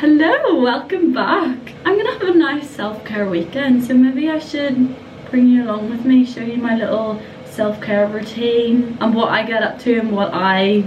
Hello, welcome back. I'm gonna have a nice self-care weekend, so maybe I should bring you along with me, show you my little self-care routine and what I get up to and what I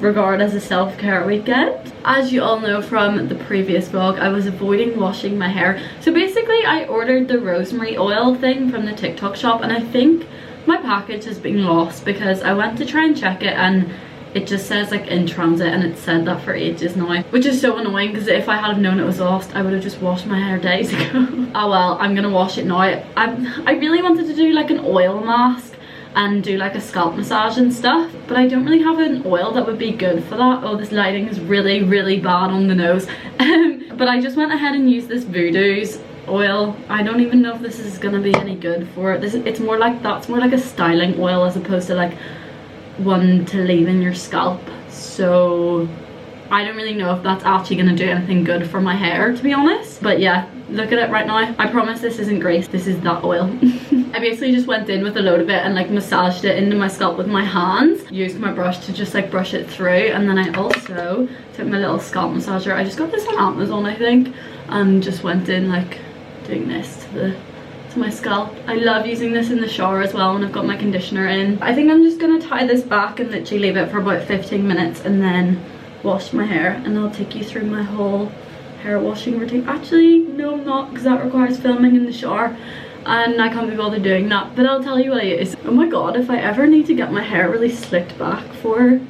regard as a self-care weekend. As you all know from the previous vlog, I was avoiding washing my hair. So basically I ordered the rosemary oil thing from the TikTok shop, and I think my package has been lost because I went to try and check it and it just says like in transit, and it said that for ages now, which is so annoying because if I had known it was lost I would have just washed my hair days ago. Oh well, I'm gonna wash it now. I really wanted to do like an oil mask and do like a scalp massage and stuff, but I don't really have an oil that would be good for that. Oh, this lighting is really bad on the nose. But I just went ahead and used this Voodoo's oil. I don't even know if this is gonna be any good for it. It's more like, that's more like a styling oil as opposed to like one to leave in your scalp, so I don't really know if that's actually gonna do anything good for my hair, to be honest. But yeah, look at it right now. I promise this isn't grease, this is that oil. I basically just went in with a load of it and like massaged it into my scalp with my hands, used my brush to just like brush it through, and then I also took my little scalp massager. I just got this on Amazon, I think, and just went in like doing this to my scalp. I love using this in the shower as well when I've got my conditioner in. I think I'm just gonna tie this back and literally leave it for about 15 minutes and then wash my hair, and I'll take you through my whole hair washing routine. Actually no, I'm not, because that requires filming in the shower and I can't be bothered doing that, but I'll tell you what it is. Oh my god, if I ever need to get my hair really slicked back for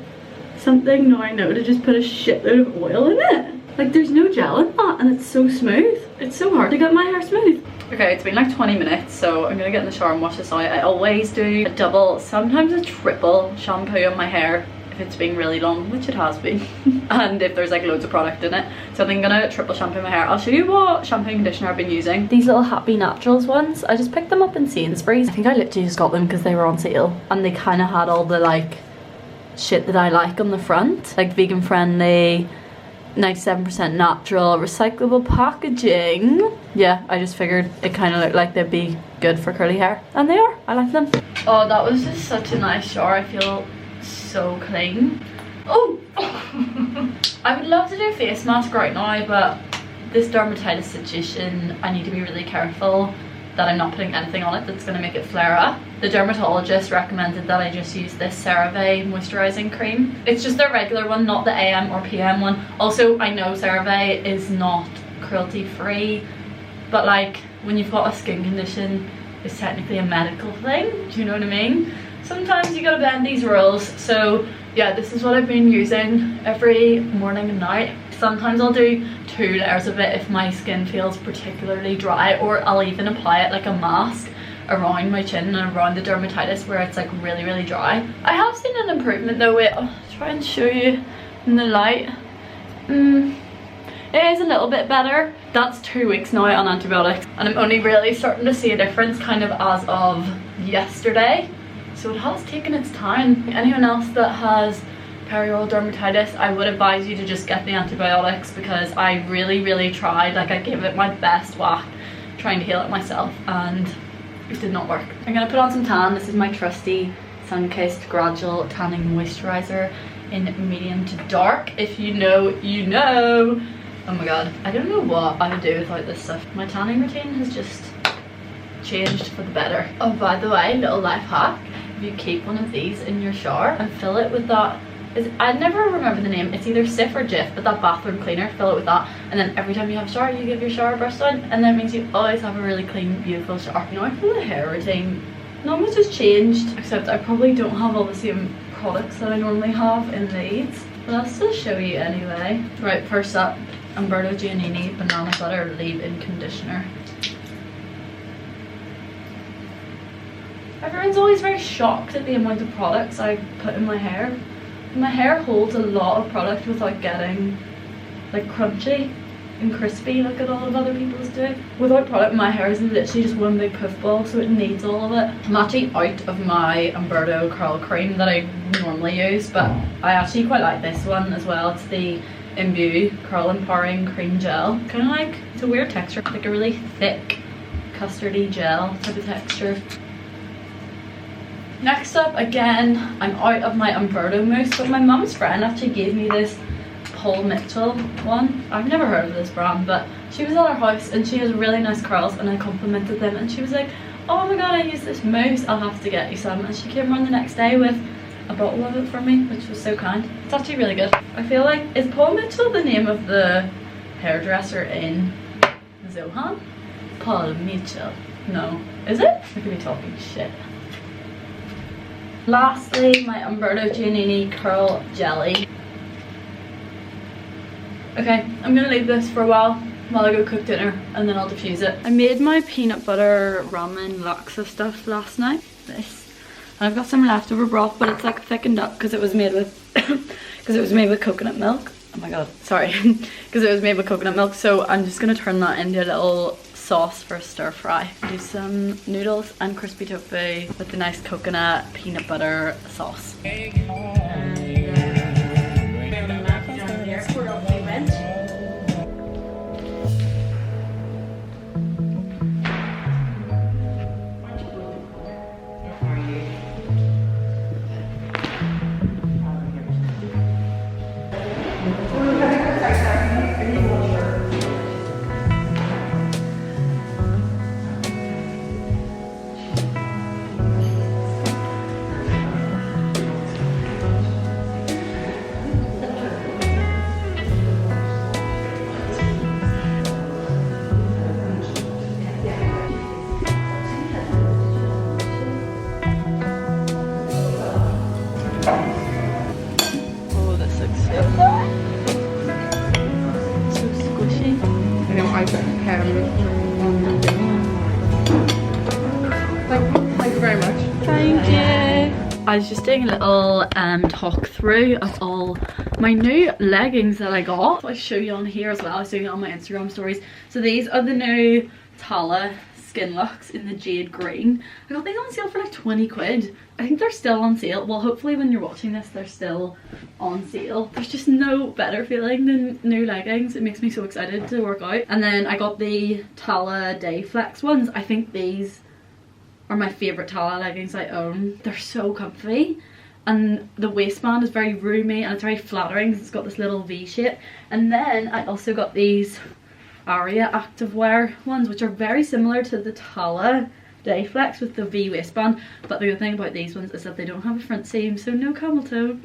something, now I know to just put a shitload of oil in it. Like there's no gel in that and it's so smooth. It's so hard to get my hair smooth. Okay, it's been like 20 minutes, so I'm gonna get in the shower and wash this out. I always do a double, sometimes a triple shampoo on my hair if it's been really long, which it has been, and if there's like loads of product in it. So I think I'm gonna triple shampoo my hair. I'll show you what shampoo and conditioner I've been using. These little Happy Naturals ones, I just picked them up in Sainsbury's. I think I literally just got them because they were on sale and they kind of had all the like shit that I like on the front, like vegan friendly, 97% natural, recyclable packaging. Yeah, I just figured it kind of looked like they'd be good for curly hair, and they are. I like them. Oh, that was just such a nice shower. I feel so clean. Oh I would love to do a face mask right now, but this dermatitis situation, I need to be really careful that I'm not putting anything on it that's going to make it flare up. The dermatologist recommended that I just use this CeraVe moisturizing cream. It's just their regular one, not the AM or PM one. Also, I know CeraVe is not cruelty free, but like when you've got a skin condition, it's technically a medical thing. Do you know what I mean? Sometimes you gotta bend these rules. So yeah, this is what I've been using every morning and night. Sometimes I'll do 2 layers of it if my skin feels particularly dry, or I'll even apply it like a mask around my chin and around the dermatitis where it's like really dry. I have seen an improvement though. Wait, I'll try and show you in the light. It is a little bit better. That's 2 weeks now on antibiotics, and I'm only really starting to see a difference kind of as of yesterday. So it has taken its time. Anyone else that has perioral dermatitis, I would advise you to just get the antibiotics, because I really tried. Like I gave it my best whack trying to heal it myself and it did not work. I'm gonna put on some tan. This is my trusty Sun-Kissed Gradual Tanning Moisturizer in medium to dark. If you know, you know. Oh my god, I don't know what I would do without this stuff. My tanning routine has just changed for the better. Oh, by the way, little life hack. If you keep one of these in your shower and fill it with that, I never remember the name, it's either Sif or Jif, but that bathroom cleaner, fill it with that, and then every time you have a shower you give your shower brush down, and that means you always have a really clean, beautiful shower. You know, for the hair routine, not much has changed, except I probably don't have all the same products that I normally have in these, but I'll still show you anyway. Right, first up, Umberto Giannini Banana Butter Leave-In Conditioner. Everyone's always very shocked at the amount of products I put in my hair. My hair holds a lot of product without getting like crunchy and crispy like a lot of other people's do. Without product, my hair is literally just one big puff ball, so it needs all of it. I'm actually out of my Umberto curl cream that I normally use, but I actually quite like this one as well. It's the Imbue Curl Empowering Cream Gel. Kind of like, it's a weird texture, like a really thick custardy gel type of texture. Next up, again, I'm out of my Umberto mousse, but my mum's friend actually gave me this Paul Mitchell one. I've never heard of this brand, but she was at our house and she has really nice curls and I complimented them and she was like, oh my god, I use this mousse, I'll have to get you some. And she came around the next day with a bottle of it for me, which was so kind. It's actually really good. I feel like, is Paul Mitchell the name of the hairdresser in Zohan? Paul Mitchell. No. Is it? I could be talking shit. Lastly, my Umberto Giannini Curl Jelly. Okay, I'm gonna leave this for a while I go cook dinner and then I'll diffuse it. I made my peanut butter ramen laksa stuff last night. This. And I've got some leftover broth, but it's like thickened up because it was made with coconut milk. Oh my god, sorry. Because it was made with coconut milk, so I'm just gonna turn that into a little sauce for a stir fry. Do some noodles and crispy tofu with the nice coconut peanut butter sauce. Thank you very much. Thank you. I was just doing a little talk through of all my new leggings that I got. I'll show you on here as well. I was doing it on my Instagram stories. So these are the new Tala Skin Lux in the jade green. I got these on sale for like 20 quid. I think they're still on sale. Well, hopefully when you're watching this they're still on sale. There's just no better feeling than new leggings. It makes me so excited to work out. And then I got the Tala Day Flex ones. I think these are my favourite Tala leggings I own. They're so comfy and the waistband is very roomy and it's very flattering because it's got this little V shape. And then I also got these Aria activewear ones, which are very similar to the Tala Day Flex with the V waistband, but the good thing about these ones is that they don't have a front seam, so no camel toe.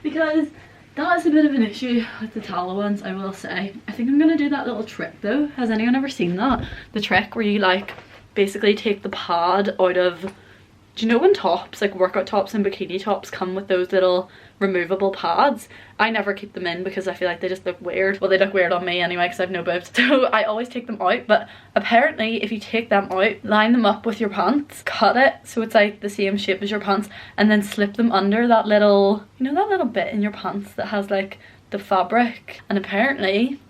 Because that is a bit of an issue with the Tala ones, I will say. I think I'm gonna do that little trick though. Has anyone ever seen that? The trick where you like basically take the pad out of, do you know when tops, like workout tops and bikini tops come with those little removable pads? I never keep them in because I feel like they just look weird. Well, they look weird on me anyway because I have no boobs, so I always take them out. But apparently if you take them out, line them up with your pants, cut it so it's like the same shape as your pants, and then slip them under that little, you know, that little bit in your pants that has like the fabric, and apparently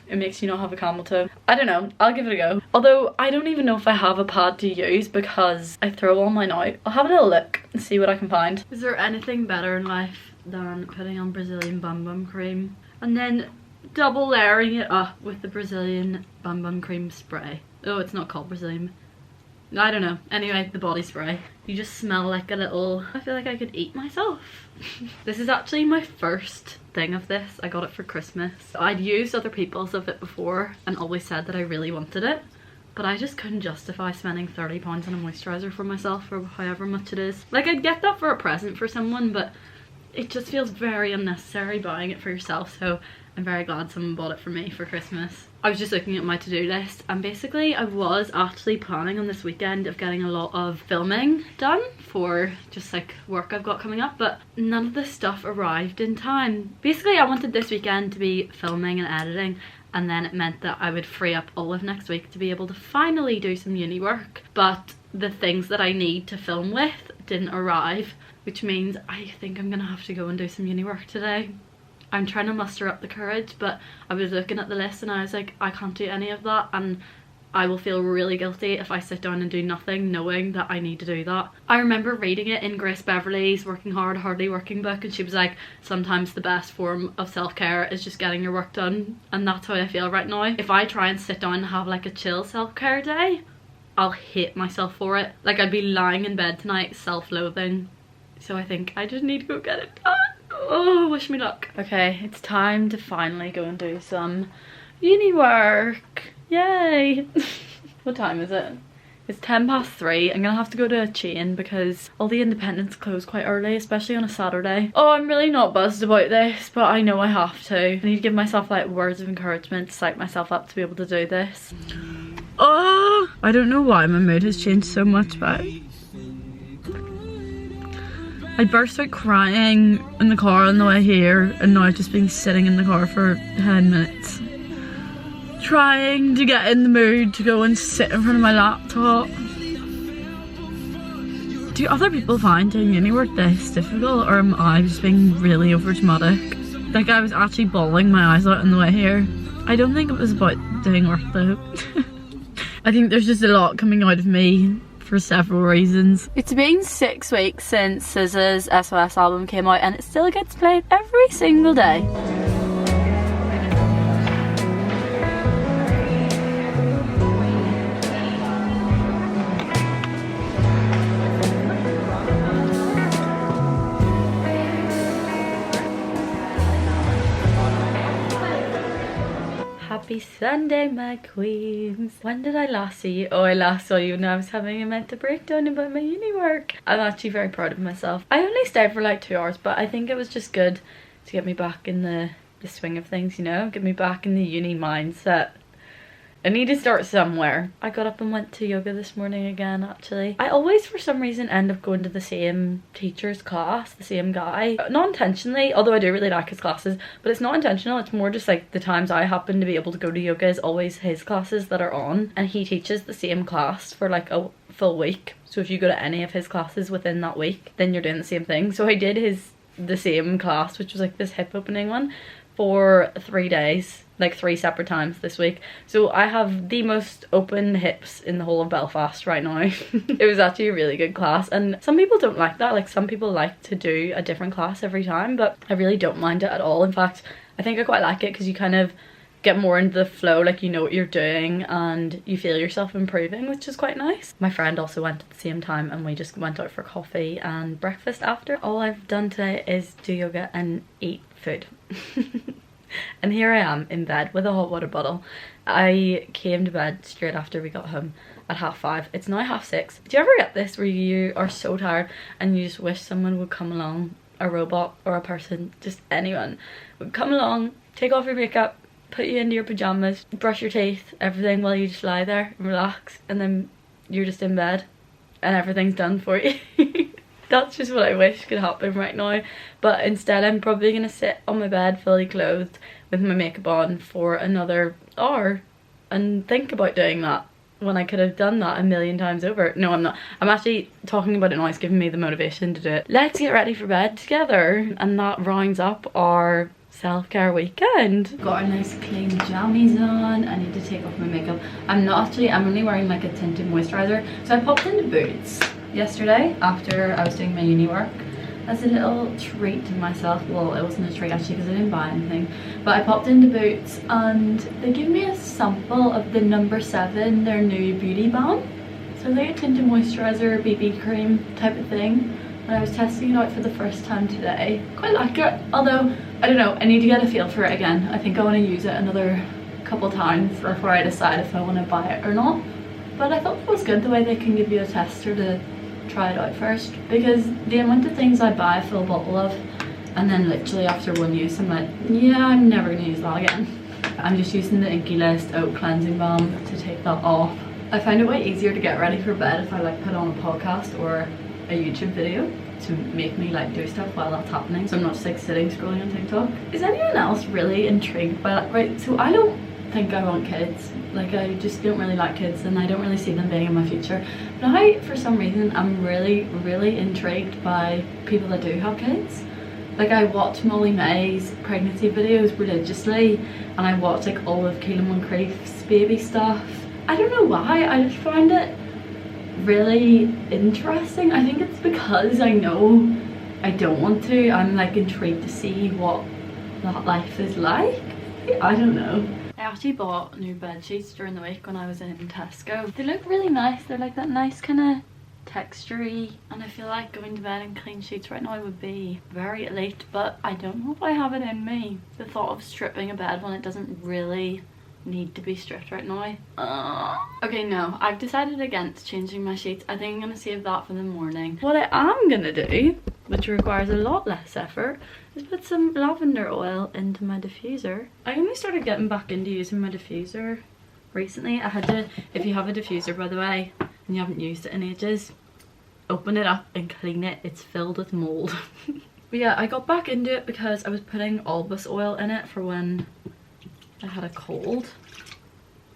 it makes you not have a camel toe. I don't know, I'll give it a go. Although I don't even know if I have a pad to use because I throw all mine out. I'll have a little look and see what I can find. Is there anything better in life than putting on Brazilian Bum Bum cream and then double layering it up with the Brazilian Bum Bum cream spray? Oh, it's not called Brazilian. I don't know. Anyway, the body spray. You just smell like a little... I feel like I could eat myself. This is actually my first thing of this. I got it for Christmas. I'd used other people's of it before and always said that I really wanted it, but I just couldn't justify spending £30 on a moisturiser for myself or however much it is. Like, I'd get that for a present for someone, but it just feels very unnecessary buying it for yourself, so I'm very glad someone bought it for me for Christmas. I was just looking at my to-do list and basically I was actually planning on this weekend of getting a lot of filming done for just like work I've got coming up, but none of the stuff arrived in time. Basically I wanted this weekend to be filming and editing, and then it meant that I would free up all of next week to be able to finally do some uni work, but the things that I need to film with didn't arrive, which means I think I'm gonna have to go and do some uni work today. I'm trying to muster up the courage, but I was looking at the list and I was like, I can't do any of that, and I will feel really guilty if I sit down and do nothing knowing that I need to do that. I remember reading it in Grace Beverley's Working Hard, Hardly Working book, and she was like, sometimes the best form of self-care is just getting your work done, and that's how I feel right now. If I try and sit down and have like a chill self-care day, I'll hate myself for it. Like, I'd be lying in bed tonight self-loathing. So I think I just need to go get it done. Oh, wish me luck. Okay, it's time to finally go and do some uni work. Yay. What time is it? It's 3:10. I'm gonna have to go to a chain because all the independents close quite early, especially on a Saturday. Oh, I'm really not buzzed about this, but I know I have to. I need to give myself like words of encouragement to psych myself up to be able to do this. Oh, I don't know why my mood has changed so much, but I burst out crying in the car on the way here, and now I've just been sitting in the car for 10 minutes. Trying to get in the mood to go and sit in front of my laptop. Do other people find doing uni work this difficult, or am I just being really over dramatic? Like, I was actually bawling my eyes out on the way here. I don't think it was about doing work though. I think there's just a lot coming out of me for several reasons. It's been 6 weeks since SZA's SOS album came out and it still gets played every single day. Happy Sunday, my queens. When did I last see you? Oh, I last saw you when I was having a mental breakdown about my uni work. I'm actually very proud of myself. I only stayed for like 2 hours, but I think it was just good to get me back in the swing of things, you know? Get me back in the uni mindset. I need to start somewhere. I got up and went to yoga this morning again, actually. I always, for some reason, end up going to the same teacher's class, the same guy. Not intentionally, although I do really like his classes, but it's not intentional. It's more just like the times I happen to be able to go to yoga is always his classes that are on. And he teaches the same class for like a full week. So if you go to any of his classes within that week, then you're doing the same thing. So I did the same class, which was like this hip opening one, for 3 days, like 3 separate times this week. So I have the most open hips in the whole of Belfast right now. It was actually a really good class, and some people don't like that. Like, some people like to do a different class every time, but I really don't mind it at all. In fact, I think I quite like it because you kind of get more into the flow, like you know what you're doing and you feel yourself improving, which is quite nice. My friend also went at the same time and we just went out for coffee and breakfast after. All I've done today is do yoga and eat food. And here I am in bed with a hot water bottle. I came to bed straight after we got home at 5:30. It's now 6:30. Do you ever get this where you are so tired and you just wish someone would come along, a robot or a person, just anyone, would come along, take off your makeup, put you into your pajamas, brush your teeth, everything, while you just lie there and relax, and then you're just in bed and everything's done for you. That's just what I wish could happen right now. But instead I'm probably gonna sit on my bed fully clothed with my makeup on for another hour and think about doing that when I could have done that a million times over. No, I'm not. I'm actually talking about it now. It's giving me the motivation to do it. Let's get ready for bed together. And that rounds up our self-care weekend. Got our nice clean jammies on. I need to take off my makeup. I'm only wearing like a tinted moisturizer. So I popped into Boots yesterday after I was doing my uni work as a little treat to myself. Well, it wasn't a treat actually because I didn't buy anything, but I popped into Boots and they gave me a sample of the No. 7, their new beauty balm. So they a tinted moisturizer, BB cream type of thing, and I was testing it out for the first time today. Quite like it, although I don't know, I need to get a feel for it again. I think I want to use it another couple times before I decide if I want to buy it or not. But I thought it was good the way they can give you a tester to try it out first, because the amount of things I buy a full bottle of and then literally after one use I'm like, yeah, I'm never gonna use that again. I'm just using the Inky List Oat Cleansing Balm to take that off. I find it way easier to get ready for bed if I like put on a podcast or a YouTube video to make me like do stuff while that's happening, so I'm not just like sitting scrolling on TikTok. Is anyone else really intrigued by that? Right, so I don't think I want kids. Like, I just don't really like kids and I don't really see them being in my future. But I, for some reason, I'm really intrigued by people that do have kids. Like, I watch Molly May's pregnancy videos religiously and I watch like all of Keelan Moncrief's baby stuff. I don't know why, I just find it really interesting. I think it's because I know I don't want to. I'm like intrigued to see what that life is like. I don't know. I actually bought new bed sheets during the week when I was in Tesco. They look really nice. They're like that nice kind of textury, and I feel like going to bed in clean sheets right now would be very elite, but I don't know if I have it in me. The thought of stripping a bed when it doesn't really need to be stripped right now. Okay, no, I've decided against changing my sheets. I think I'm gonna save that for the morning. What I am gonna do, which requires a lot less effort, is put some lavender oil into my diffuser. I only started getting back into using my diffuser recently. I had to, if you have a diffuser by the way and you haven't used it in ages, open it up and clean it. It's filled with mold. But yeah, I got back into it because I was putting albus oil in it for when I had a cold.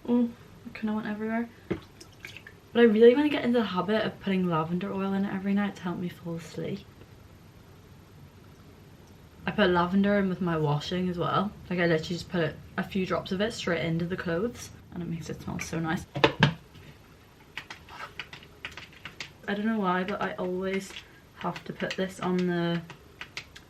Oh, it kind of went everywhere. But I really want to get into the habit of putting lavender oil in it every night to help me fall asleep. I put lavender in with my washing as well. Like I literally just put a few drops of it straight into the clothes and it makes it smell so nice. I don't know why, but I always have to put this on the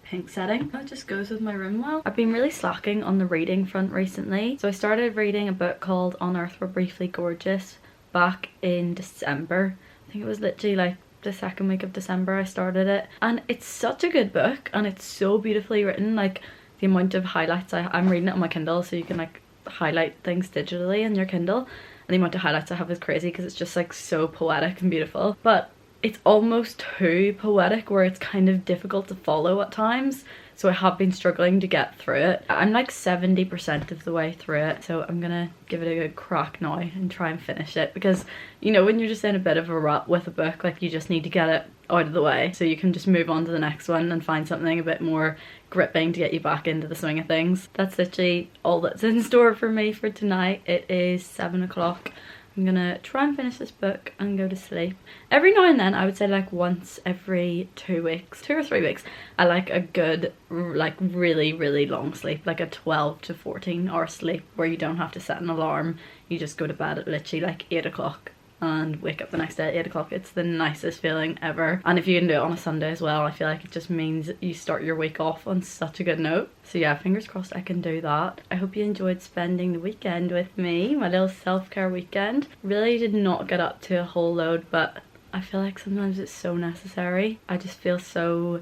pink setting. That just goes with my room well. I've been really slacking on the reading front recently. So I started reading a book called On Earth We're Briefly Gorgeous back in December. I think it was literally like the second week of December I started it. And it's such a good book and it's so beautifully written. Like the amount of highlights I'm reading it on my Kindle, so you can like highlight things digitally in your Kindle. And the amount of highlights I have is crazy because it's just like so poetic and beautiful. But it's almost too poetic where it's kind of difficult to follow at times. So I have been struggling to get through it. I'm like 70% of the way through it. So I'm gonna give it a good crack now and try and finish it. Because, you know, when you're just in a bit of a rut with a book, like you just need to get it out of the way. So you can just move on to the next one and find something a bit more gripping to get you back into the swing of things. That's literally all that's in store for me for tonight. It is 7 o'clock. I'm gonna try and finish this book and go to sleep. Every now and then, I would say like once every 2 weeks, 2 or 3 weeks, I like a good, like really long sleep, like a 12 to 14 hour sleep where you don't have to set an alarm. You just go to bed at literally like 8 o'clock and wake up the next day at 8 o'clock. It's the nicest feeling ever. And if you can do it on a Sunday as well, I feel like it just means you start your week off on such a good note. So yeah, fingers crossed I can do that. I hope you enjoyed spending the weekend with me, my little self-care weekend. Really did not get up to a whole load, but I feel like sometimes it's so necessary. I just feel so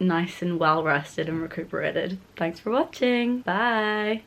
nice and well rested and recuperated. Thanks for watching. Bye.